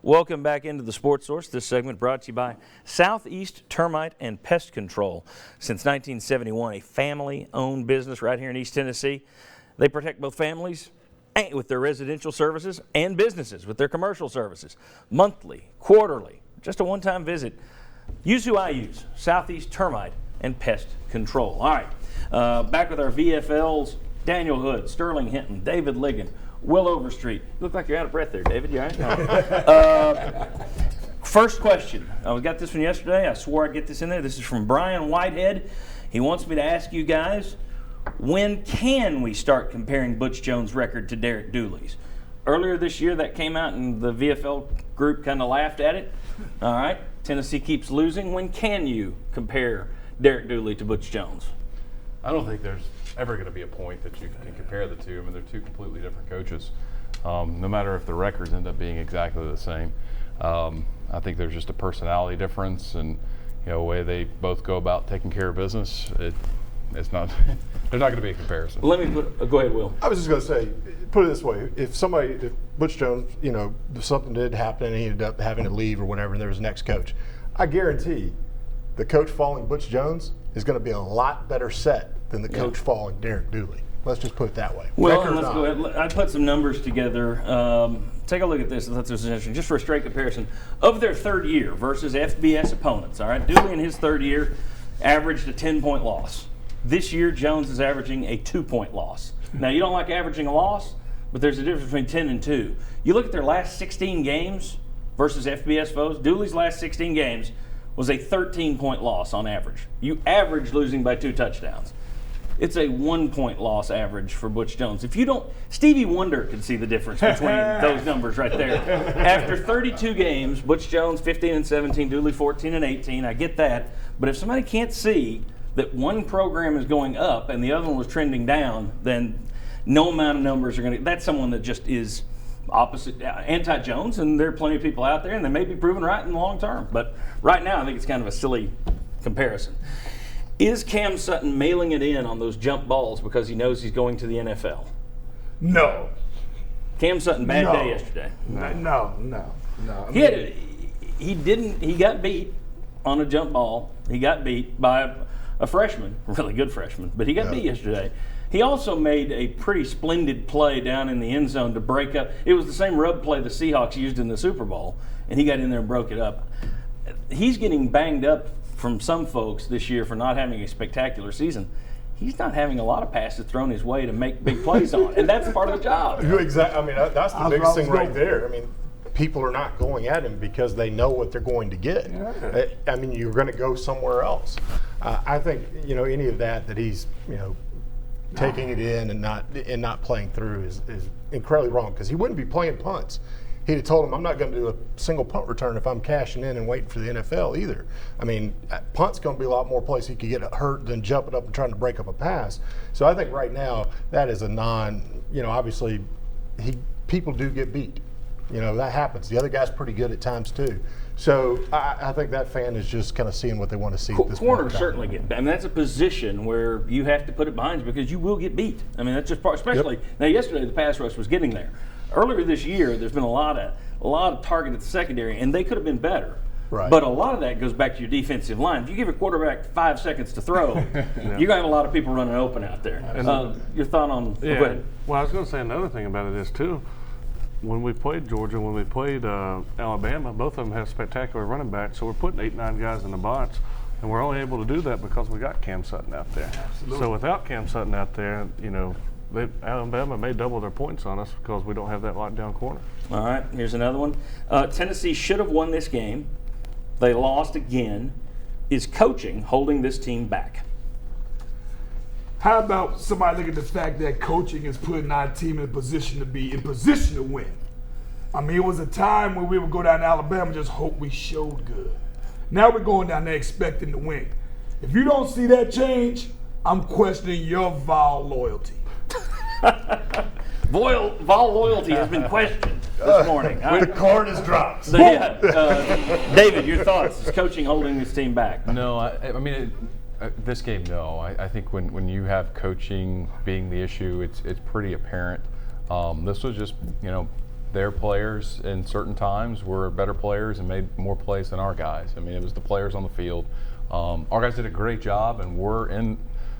Welcome back into the Sports Source. This segment brought to you by Southeast Termite and Pest Control. Since 1971, a family-owned business right here in East Tennessee. They protect both families with their residential services and businesses with their commercial services. Monthly, quarterly, just a one-time visit. Use who I use, Southeast Termite and Pest Control. All right, back with our VFLs, Daniel Hood, Sterling Hinton, David Ligon, Will Overstreet. You look like you're out of breath there, David. You all right? First question. I got this one yesterday. I swore I'd get this in there. This is from Brian Whitehead. He wants me to ask you guys, when can we start comparing Butch Jones' record to Derek Dooley's? Earlier this year, that came out and the VFL group kind of laughed at it. All right. Tennessee keeps losing. When can you compare Derek Dooley to Butch Jones? I don't think there's ever going to be a point that you can compare the two. I mean, they're two completely different coaches. No matter if the records end up being exactly the same. I think there's just a personality difference and a way they both go about taking care of business. It's not. There's not going to be a comparison. Let me go ahead, Will. I was just going to say, put it this way: if Butch Jones, something did happen and he ended up having to leave or whatever, and there was a next coach, I guarantee the coach following Butch Jones is going to be a lot better set than the coach following Derek Dooley. Let's just put it that way. Well, let's go ahead. I put some numbers together. Take a look at this. Let's just for a straight comparison of their third year versus FBS opponents. All right, Dooley in his third year averaged a 10-point loss. This year, Jones is averaging a 2-point loss. Now, you don't like averaging a loss, but there's a difference between 10 and 2. You look at their last 16 games versus FBS foes. Dooley's last 16 games was a 13-point loss on average. You average losing by 2 touchdowns. It's a 1-point loss average for Butch Jones. If you don't, Stevie Wonder could see the difference between those numbers right there. After 32 games, Butch Jones 15-17, Dooley 14-18. I get that, but if somebody can't see that one program is going up and the other one was trending down, then no amount of numbers are going to. That's someone that just is opposite, anti-Jones, and there are plenty of people out there, and they may be proven right in the long term. But right now, I think it's kind of a silly comparison. Is Cam Sutton mailing it in on those jump balls because he knows he's going to the NFL? No. Cam Sutton, bad day yesterday. No. He got beat on a jump ball. He got beat by a freshman, a really good freshman, but he got beat yesterday. He also made a pretty splendid play down in the end zone to break up. It was the same rub play the Seahawks used in the Super Bowl, and he got in there and broke it up. He's getting banged up from some folks this year for not having a spectacular season. He's not having a lot of passes thrown his way to make big plays on, and that's part of the job. Exactly. I mean, that's the biggest thing right there. I mean, people are not going at him because they know what they're going to get. Yeah. I mean, you're going to go somewhere else. I think any of that he's taking it in and not playing through is incredibly wrong, because he wouldn't be playing punts. He'd have told him, I'm not going to do a single punt return if I'm cashing in and waiting for the NFL either. I mean, punt's going to be a lot more places he could get hurt than jumping up and trying to break up a pass. So I think right now that is a obviously people do get beat. That happens. The other guy's pretty good at times too. So I think that fan is just kind of seeing what they want to see at this point. Corners certainly get beat. I mean, that's a position where you have to put it behind you because you will get beat. I mean, that's just part, especially now yesterday the pass rush was getting there. Earlier this year, there's been a lot of target at the secondary, and they could have been better. Right. But a lot of that goes back to your defensive line. If you give a quarterback 5 seconds to throw, you're going to have a lot of people running open out there. Your thought on yeah. Go ahead. Well, I was going to say another thing about it is, too, when we played Georgia, when we played Alabama, both of them have spectacular running backs, so we're putting 8-9 guys in the box, and we're only able to do that because we got Cam Sutton out there. Absolutely. So without Cam Sutton out there, Alabama may double their points on us because we don't have that lockdown corner. All right, here's another one. Tennessee should have won this game. They lost again. Is coaching holding this team back? How about somebody look at the fact that coaching is putting our team in a position to be in position to win? I mean, it was a time when we would go down to Alabama and just hope we showed good. Now we're going down there expecting to win. If you don't see that change, I'm questioning your Vol loyalty. Vol loyalty has been questioned this morning. The card is dropped. David, your thoughts? Is coaching holding this team back? No, I mean, this game, no. I think when you have coaching being the issue, it's pretty apparent. This was just, their players in certain times were better players and made more plays than our guys. I mean, it was the players on the field. Our guys did a great job and were in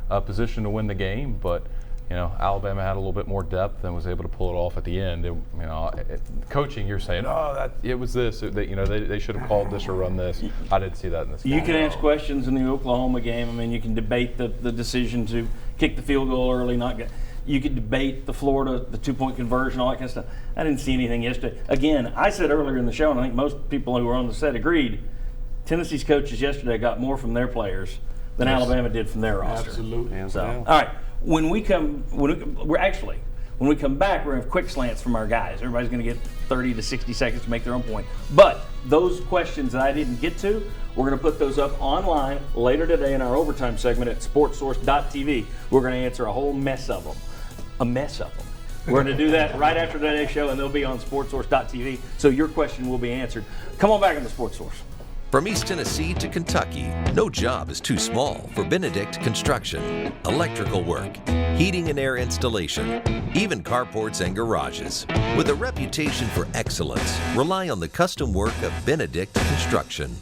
a position to win the game, but Alabama had a little bit more depth and was able to pull it off at the end. Coaching, you're saying, it was this. They should have called this or run this. I didn't see that in this game. You can ask questions in the Oklahoma game. I mean, you can debate the decision to kick the field goal early, not get. You could debate the Florida, the 2-point conversion, all that kind of stuff. I didn't see anything yesterday. Again, I said earlier in the show, and I think most people who were on the set agreed, Tennessee's coaches yesterday got more from their players than Alabama did from their roster. Absolutely. Hands So, down. all right. When we come back, we're going to have quick slants from our guys. Everybody's going to get 30 to 60 seconds to make their own point. But those questions that I didn't get to, we're going to put those up online later today in our overtime segment at sportsource.tv. We're going to answer a whole mess of them. We're going to do that right after today's show, and they'll be on sportsource.tv, so your question will be answered. Come on back on the Sports Source. From East Tennessee to Kentucky, no job is too small for Benedict Construction. Electrical work, heating and air installation, even carports and garages. With a reputation for excellence, rely on the custom work of Benedict Construction.